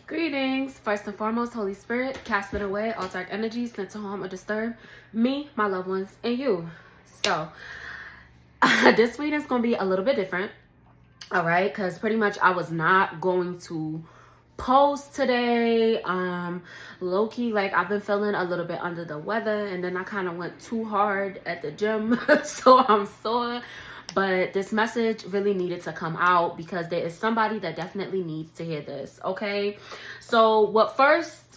Greetings. First and foremost, Holy Spirit, casting away all dark energies sent to harm or disturb me, my loved ones, and you. So, this reading is going to be a little bit different, all right? Because pretty much I was not going to post today. Low-key, like, I've been feeling a little bit under the weather, and then I kind of went too hard at the gym, so I'm sore. But this message really needed to come out because there is somebody that definitely needs to hear this, okay? So the first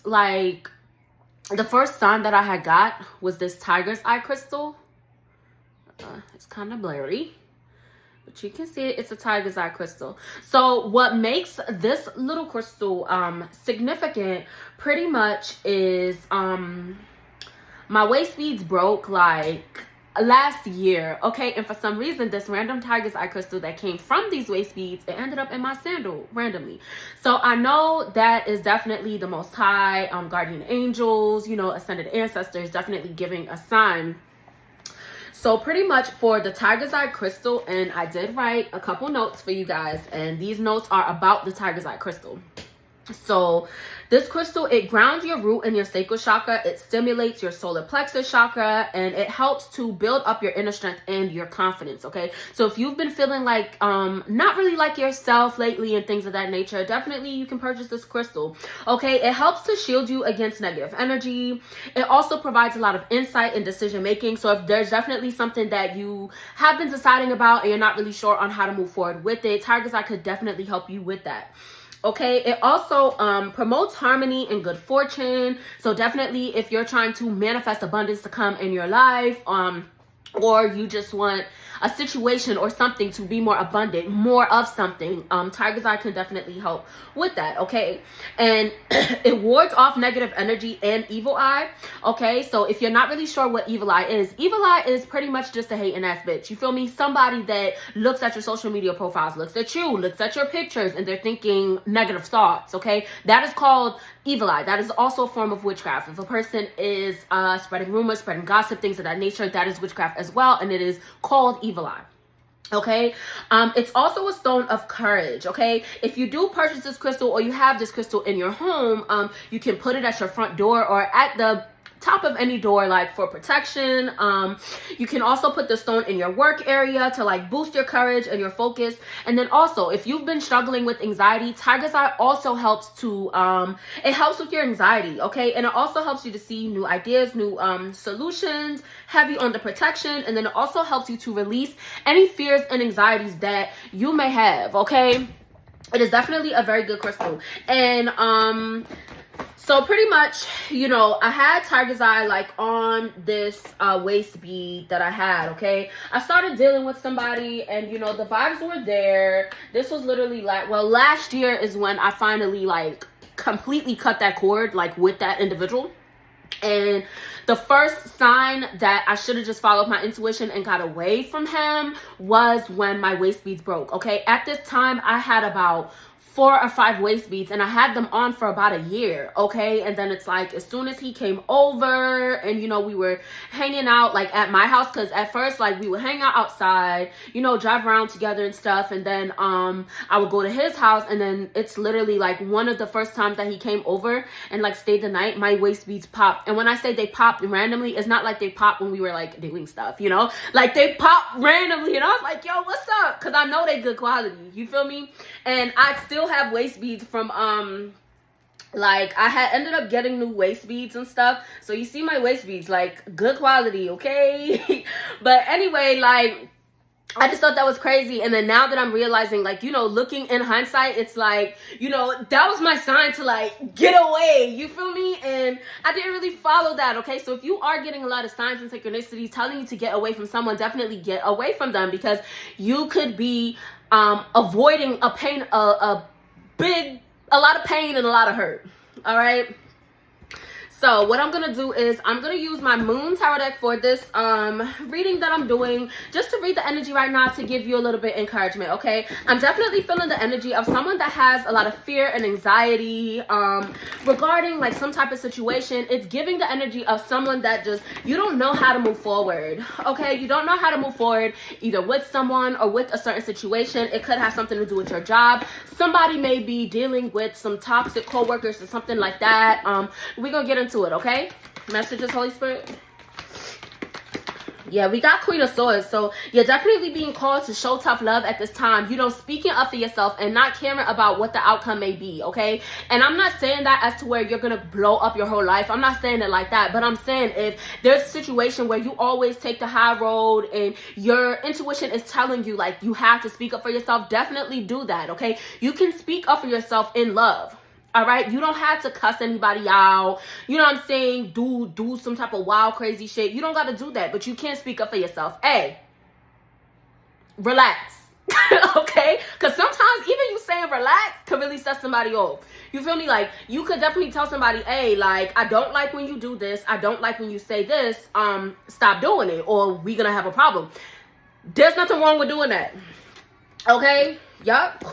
sign that I had got was this tiger's eye crystal. It's kind of blurry, but you can see it. It's a tiger's eye crystal. So what makes this little crystal significant pretty much is my waist beads broke like last year, okay? And for some reason, this random tiger's eye crystal that came from these waist beads, it ended up in my sandal randomly. So I know that is definitely the Most High, guardian angels, you know, ascended ancestors definitely giving a sign. So pretty much for the tiger's eye crystal, and I did write a couple notes for you guys, and these notes are about the tiger's eye crystal. So this crystal, it grounds your root and your sacral chakra. It stimulates your solar plexus chakra, and it helps to build up your inner strength and your confidence, okay? So if you've been feeling like not really like yourself lately and things of that nature, definitely you can purchase this crystal, okay? It helps to shield you against negative energy. It also provides a lot of insight and decision making. So if there's definitely something that you have been deciding about and you're not really sure on how to move forward with it, tiger's eye could definitely help you with that. Okay, it also promotes harmony and good fortune. So definitely if you're trying to manifest abundance to come in your life, or you just want a situation or something to be more abundant, more of something, tiger's eye can definitely help with that, okay? And it wards off negative energy and evil eye, okay? So if you're not really sure what evil eye is pretty much just a hating ass bitch, you feel me? Somebody that looks at your social media profiles, looks at you, looks at your pictures, and they're thinking negative thoughts, okay? That is called evil eye. That is also a form of witchcraft. If a person is spreading rumors, spreading gossip, things of that nature, that is witchcraft as well, and it is called evil eye. Okay, it's also a stone of courage, okay? If you do purchase this crystal or you have this crystal in your home, you can put it at your front door or at the top of any door, like for protection. You can also put the stone in your work area to like boost your courage and your focus. And then also if you've been struggling with anxiety, tiger's eye also helps to it helps with your anxiety, okay? And it also helps you to see new ideas, new solutions, heavy on the protection. And then it also helps you to release any fears and anxieties that you may have, okay? It is definitely a very good crystal. And so pretty much, you know, I had tiger's eye like on this waist bead that I had, okay? I started dealing with somebody and, you know, the vibes were there. This was literally like, well, last year is when I finally like completely cut that cord like with that individual. And the first sign that I should have just followed my intuition and got away from him was when my waist beads broke, okay? At this time, I had about 4 or 5 waist beads and I had them on for about a year, okay? And then it's like as soon as he came over and, you know, we were hanging out like at my house, because at first like we would hang out outside, you know, drive around together and stuff, and then I would go to his house, and then it's literally like one of the first times that he came over and like stayed the night, my waist beads popped. And when I say they popped randomly, it's not like they popped when we were like doing stuff, you know, like they popped randomly, and I was like, yo, what's up? Because I know they good quality, you feel me? And I still have waist beads from like I had ended up getting new waist beads and stuff, so you see my waist beads, like good quality, okay? But anyway, like I just thought that was crazy. And then now that I'm realizing, like, you know, looking in hindsight, it's like, you know, that was my sign to like get away, you feel me? And I didn't really follow that, okay? So if you are getting a lot of signs and synchronicities telling you to get away from someone, definitely get away from them, because you could be avoiding a pain, a lot of pain and a lot of hurt, all right? So what I'm gonna do is I'm gonna use my moon tarot deck for this reading that I'm doing, just to read the energy right now, to give you a little bit of encouragement. Okay, I'm definitely feeling the energy of someone that has a lot of fear and anxiety regarding like some type of situation. It's giving the energy of someone that just, you don't know how to move forward. Okay, you don't know how to move forward either with someone or with a certain situation. It could have something to do with your job. Somebody may be dealing with some toxic co-workers or something like that. We're gonna get into it, okay? Messages, Holy Spirit. Yeah, we got Queen of Swords. So you're definitely being called to show tough love at this time. You know, speaking up for yourself and not caring about what the outcome may be, okay? And I'm not saying that as to where you're going to blow up your whole life. I'm not saying it like that. But I'm saying if there's a situation where you always take the high road and your intuition is telling you, like, you have to speak up for yourself, definitely do that, okay? You can speak up for yourself in love. All right, you don't have to cuss anybody out. You know what I'm saying? Do some type of wild, crazy shit. You don't got to do that, but you can speak up for yourself. Hey, relax. Okay? Because sometimes even you saying relax could really set somebody off. You feel me? Like, you could definitely tell somebody, hey, like, I don't like when you do this. I don't like when you say this. Stop doing it, or we're going to have a problem. There's nothing wrong with doing that. Okay? Yup.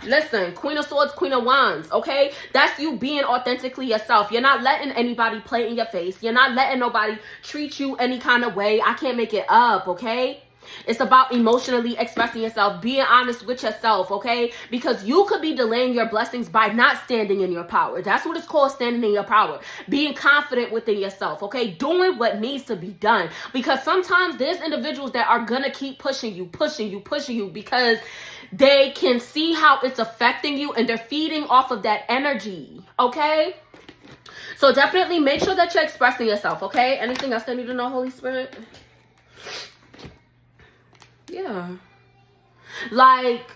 Listen, Queen of Swords, Queen of Wands, okay? That's you being authentically yourself. You're not letting anybody play in your face. You're not letting nobody treat you any kind of way. I can't make it up, okay? It's about emotionally expressing yourself, being honest with yourself, okay? Because you could be delaying your blessings by not standing in your power. That's what it's called, standing in your power. Being confident within yourself, okay? Doing what needs to be done. Because sometimes there's individuals that are gonna keep pushing you because they can see how it's affecting you and they're feeding off of that energy, okay? So definitely make sure that you're expressing yourself, okay? Anything else I need to know, Holy Spirit? Yeah. Like,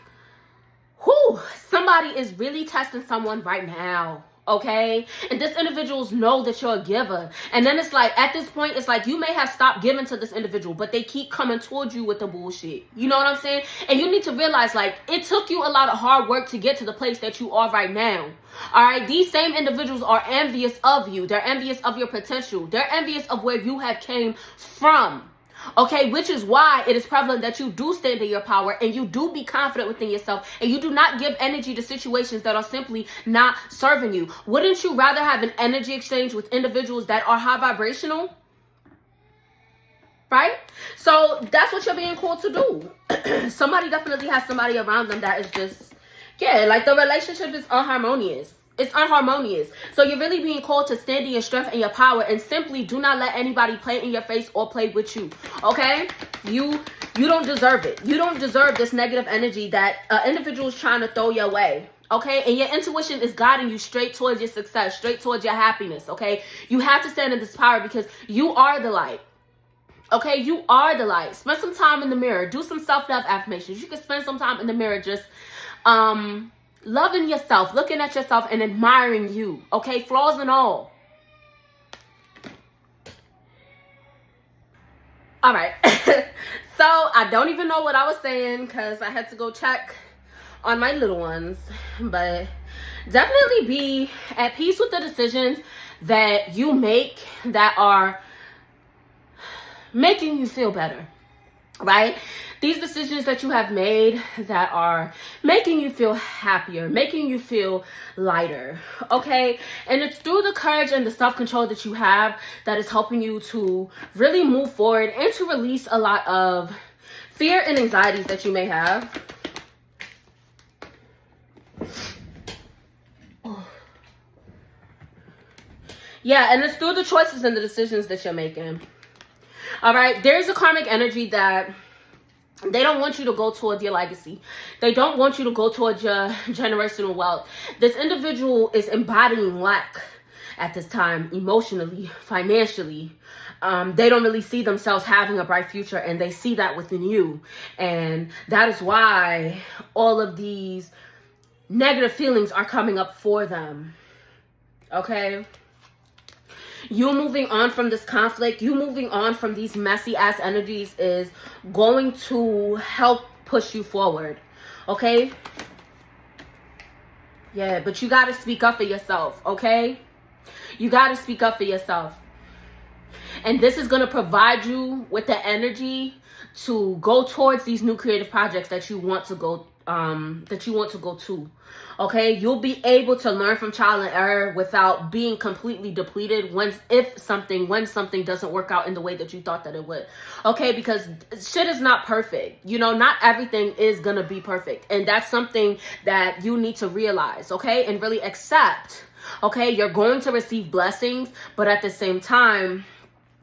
somebody is really testing someone right now. Okay, and this individuals know that you're a giver, and then it's like at this point it's like you may have stopped giving to this individual, but they keep coming towards you with the bullshit. You know what I'm saying? And you need to realize, like, it took you a lot of hard work to get to the place that you are right now. All right, these same individuals are envious of you. They're envious of your potential. They're envious of where you have came from. Okay, which is why it is prevalent that you do stand in your power and you do be confident within yourself and you do not give energy to situations that are simply not serving you. Wouldn't you rather have an energy exchange with individuals that are high vibrational? Right? So that's what you're being called to do. Somebody definitely has somebody around them that is just, yeah, like the relationship is unharmonious. It's unharmonious. So you're really being called to stand in your strength and your power and simply do not let anybody play in your face or play with you. Okay? You don't deserve it. You don't deserve this negative energy that individual is trying to throw your way. Okay? And your intuition is guiding you straight towards your success, straight towards your happiness. Okay? You have to stand in this power because you are the light. Okay? You are the light. Spend some time in the mirror. Do some self-love affirmations. You can spend some time in the mirror just loving yourself, looking at yourself and admiring you, okay? Flaws and all. All right. So I don't even know what I was saying because I had to go check on my little ones. But definitely be at peace with the decisions that you make that are making you feel better, right? These decisions that you have made that are making you feel happier, making you feel lighter, okay? And it's through the courage and the self-control that you have that is helping you to really move forward and to release a lot of fear and anxieties that you may have. Yeah, and it's through the choices and the decisions that you're making. All right, there's a karmic energy that they don't want you to go towards your legacy. They don't want you to go towards your generational wealth. This individual is embodying lack at this time, emotionally, financially. They don't really see themselves having a bright future, and they see that within you. And that is why all of these negative feelings are coming up for them. Okay? You moving on from this conflict, you moving on from these messy ass energies is going to help push you forward. Okay? Yeah, but you got to speak up for yourself, okay? You got to speak up for yourself. And this is going to provide you with the energy to go towards these new creative projects that you want to go to. Okay, you'll be able to learn from trial and error without being completely depleted when something doesn't work out in the way that you thought that it would. Okay, because shit is not perfect. You know, not everything is gonna be perfect, and that's something that you need to realize. Okay, and really accept. Okay, you're going to receive blessings, but at the same time,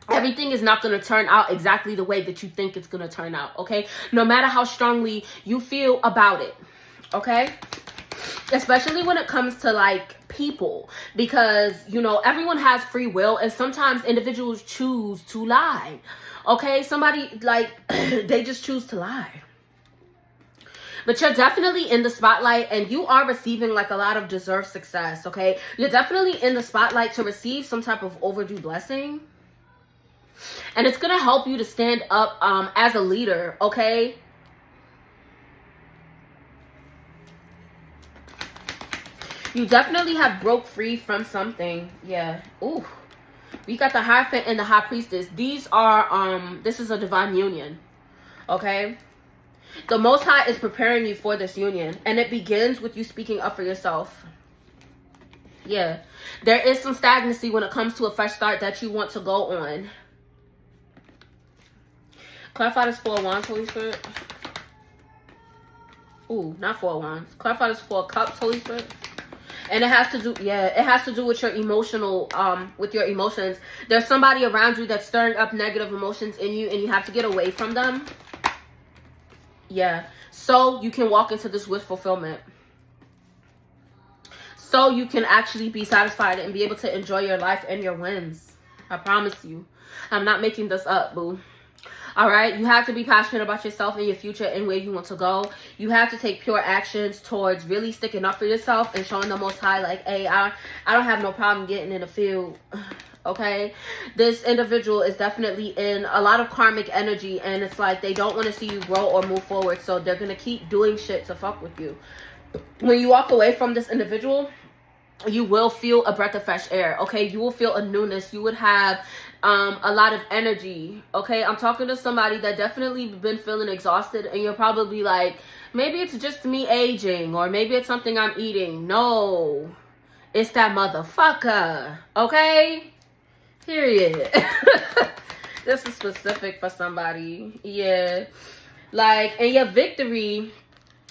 everything is not going to turn out exactly the way that you think it's going to turn out. Okay, no matter how strongly you feel about it. Okay, especially when it comes to like people, because you know everyone has free will, and sometimes individuals choose to lie. Okay, somebody like they just choose to lie. But you're definitely in the spotlight, and you are receiving like a lot of deserved success. Okay, you're definitely in the spotlight to receive some type of overdue blessing. And it's going to help you to stand up as a leader, okay? You definitely have broke free from something. Yeah. Ooh. We got the Hierophant and the High Priestess. These are, this is a divine union, okay? The Most High is preparing you for this union, and it begins with you speaking up for yourself. Yeah. There is some stagnancy when it comes to a fresh start that you want to go on. Clarify this 4 of Wands, Holy Spirit. Ooh, not 4 of Wands. Clarify this 4 of Cups, Holy Spirit. And it has to do, yeah, it has to do with your emotional, with your emotions. There's somebody around you that's stirring up negative emotions in you, and you have to get away from them. Yeah. So you can walk into this with fulfillment. So you can actually be satisfied and be able to enjoy your life and your wins. I promise you. I'm not making this up, boo. All right, you have to be passionate about yourself and your future and where you want to go. You have to take pure actions towards really sticking up for yourself and showing the Most High, like, hey, I don't have no problem getting in the field. Okay, this individual is definitely in a lot of karmic energy, and it's like they don't want to see you grow or move forward, so they're gonna keep doing shit to fuck with you. When you walk away from this individual, you will feel a breath of fresh air. Okay, you will feel a newness. You would have a lot of energy. Okay, I'm talking to somebody that definitely been feeling exhausted, and you're probably like, maybe it's just me aging, or maybe it's something I'm eating. No, it's that motherfucker. Okay, period. This is specific for somebody. Yeah, like, and your victory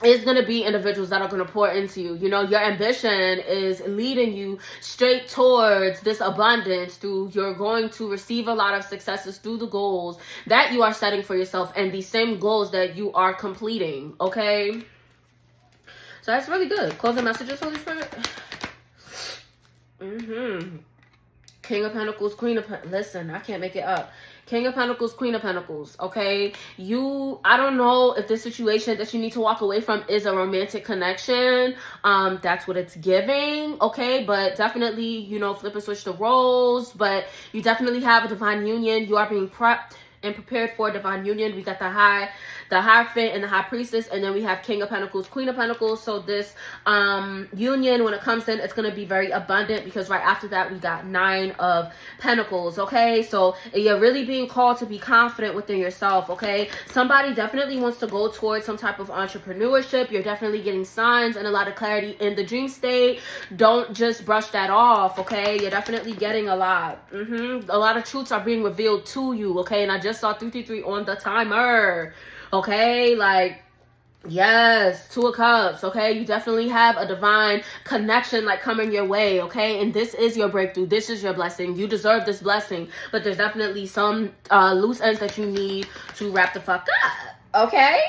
is going to be individuals that are going to pour into you. You know, your ambition is leading you straight towards this abundance. You're going to receive a lot of successes through the goals that you are setting for yourself, and the same goals that you are completing. Okay, so that's really good. Closing messages, Holy Spirit. King of Pentacles, Queen of Pentacles. Listen, I can't make it up. King of Pentacles, Queen of Pentacles, okay? I don't know if this situation that you need to walk away from is a romantic connection. That's what it's giving, okay? But definitely, you know, flip and switch the roles. But you definitely have a divine union. You are being prepped and prepared for a divine union. We got the Hierophant and the High Priestess, and then we have King of Pentacles, Queen of Pentacles. So this union, when it comes in, it's going to be very abundant, because right after that we got 9 of Pentacles. Okay, so you're really being called to be confident within yourself. Okay, somebody definitely wants to go towards some type of entrepreneurship. You're definitely getting signs and a lot of clarity in the dream state. Don't just brush that off. Okay, you're definitely getting a lot. A lot of truths are being revealed to you. Okay, and I just saw 333 on the timer. Okay, like, yes, 2 of Cups. Okay, you definitely have a divine connection like coming your way. Okay, and this is your breakthrough. This is your blessing. You deserve this blessing, but there's definitely some loose ends that you need to wrap the fuck up. Okay,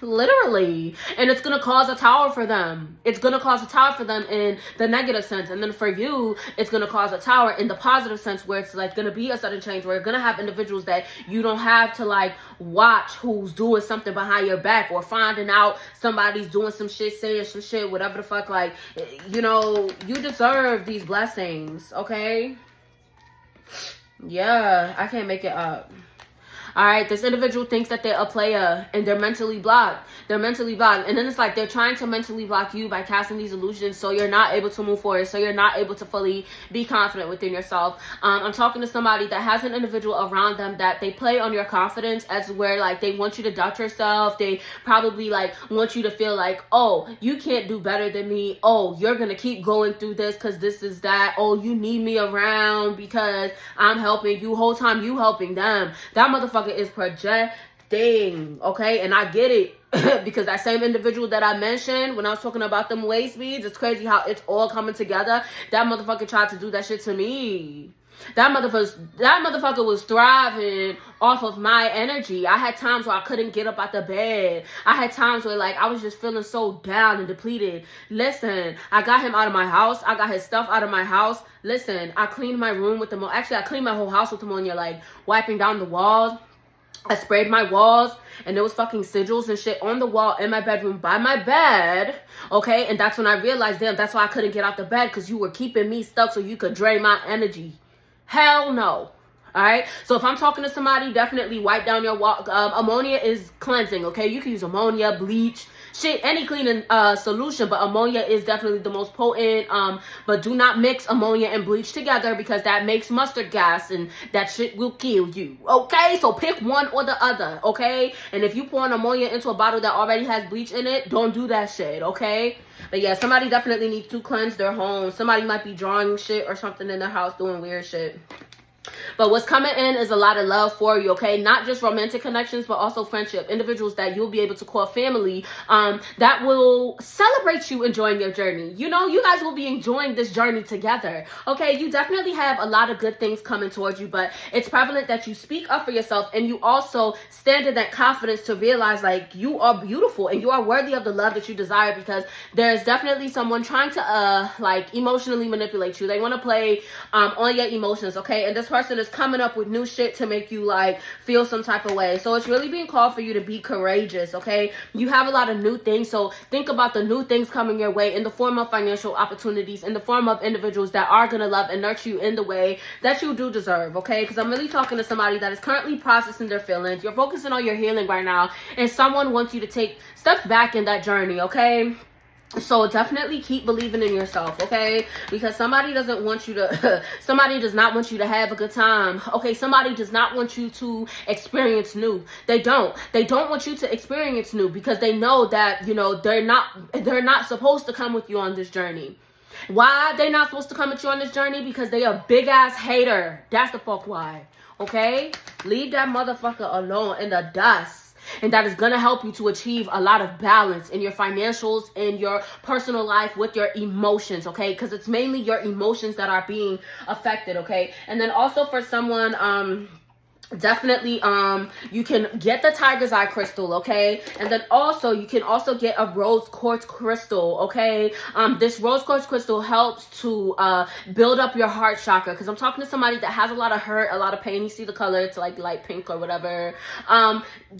literally. And it's gonna cause a tower for them. It's gonna cause a tower for them in the negative sense, and then for you it's gonna cause a tower in the positive sense, where it's like gonna be a sudden change, where you're gonna have individuals that you don't have to like watch who's doing something behind your back, or finding out somebody's doing some shit, saying some shit, whatever the fuck. Like, you know, you deserve these blessings. Okay, yeah, I can't make it up. All right, this individual thinks that they're a player and they're mentally blocked. They're mentally blocked. And then it's like they're trying to mentally block you by casting these illusions so you're not able to move forward, so you're not able to fully be confident within yourself. I'm talking to somebody that has an individual around them that they play on your confidence, as where like they want you to doubt yourself. They probably like want you to feel like, oh, you can't do better than me. Oh, you're going to keep going through this because this is that. Oh, you need me around because I'm helping you. Whole time you helping them. That motherfucker is projecting, okay? And I get it because that same individual that I mentioned when I was talking about them waist beads, it's crazy how it's all coming together. That motherfucker tried to do that shit to me. That motherfucker was thriving off of my energy. I had times where I couldn't get up out the bed. I had times where like I was just feeling so down and depleted. Listen, I got him out of my house. I got his stuff out of my house. Listen, I cleaned my room with ammonia. Actually, I cleaned my whole house with ammonia, like wiping down the walls. I sprayed my walls, and there was fucking sigils and shit on the wall in my bedroom by my bed, okay? And that's when I realized, damn, that's why I couldn't get out the bed, because you were keeping me stuck so you could drain my energy. Hell no. All right, so if I'm talking to somebody, definitely wipe down your wall. Ammonia is cleansing, okay? You can use ammonia, bleach, shit, any cleaning solution, but ammonia is definitely the most potent. But do not mix ammonia and bleach together because that makes mustard gas and that shit will kill you, okay? So pick one or the other, okay? And if you pour an ammonia into a bottle that already has bleach in it, don't do that shit, okay? But yeah, somebody definitely needs to cleanse their home. Somebody might be drawing shit or something in their house, doing weird shit. But what's coming in is a lot of love for you, okay? Not just romantic connections, but also friendship. Individuals that you'll be able to call family that will celebrate you enjoying your journey. You know, you guys will be enjoying this journey together, okay? You definitely have a lot of good things coming towards you, but it's prevalent that you speak up for yourself and you also stand in that confidence to realize, like, you are beautiful and you are worthy of the love that you desire, because there's definitely someone trying to, like, emotionally manipulate you. They want to play on your emotions, okay? And this person is coming up with new shit to make you like feel some type of way. So it's really being called for you to be courageous, okay? You have a lot of new things, so think about the new things coming your way in the form of financial opportunities, in the form of individuals that are gonna love and nurture you in the way that you do deserve, okay? Because I'm really talking to somebody that is currently processing their feelings. You're focusing on your healing right now, and someone wants you to take steps back in that journey, okay? So definitely keep believing in yourself, okay? Because somebody doesn't want you to, somebody does not want you to have a good time, okay? Somebody does not want you to experience new. They don't want you to experience new because they know that, you know, they're not supposed to come with you on this journey. Why they're not supposed to come with you on this journey? Because they a big ass hater. That's the fuck why, okay? Leave that motherfucker alone in the dust. And that is going to help you to achieve a lot of balance in your financials, in your personal life, with your emotions, okay? Because it's mainly your emotions that are being affected, okay? And then also for someone, definitely you can get the tiger's eye crystal, okay? And then also you can also get a rose quartz crystal, okay? This rose quartz crystal helps to build up your heart chakra, because I'm talking to somebody that has a lot of hurt, a lot of pain. You see the color, it's like light pink or whatever.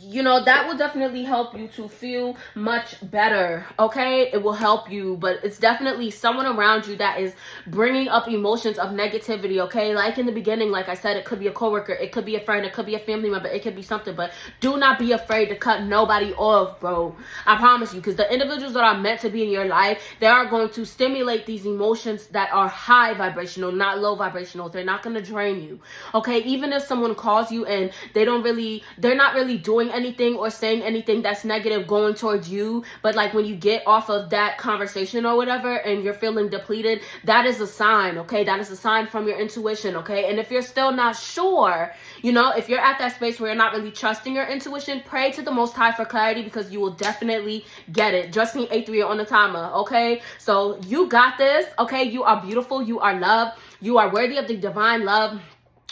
You know, that will definitely help you to feel much better, okay? It will help you, but it's definitely someone around you that is bringing up emotions of negativity, okay? Like in the beginning, like I said, it could be a coworker, it could be a friend, it could be a family member, it could be something, but do not be afraid to cut nobody off, bro. I promise you, because the individuals that are meant to be in your life, they are going to stimulate these emotions that are high vibrational, not low vibrational. They're not going to drain you, okay? Even if someone calls you and they're not really doing anything or saying anything that's negative going towards you, but like when you get off of that conversation or whatever and you're feeling depleted, that is a sign, okay? That is a sign from your intuition, okay? And if you're still not sure, you know, if you're at that space where you're not really trusting your intuition, pray to the Most High for clarity, because you will definitely get it. Just need A3 on the timer, okay? So you got this, okay? You are beautiful. You are loved. You are worthy of the divine love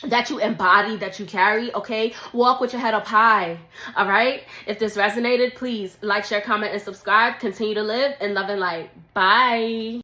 that you embody, that you carry, okay? Walk with your head up high, all right? If this resonated, please like, share, comment, and subscribe. Continue to live in love and light. Bye.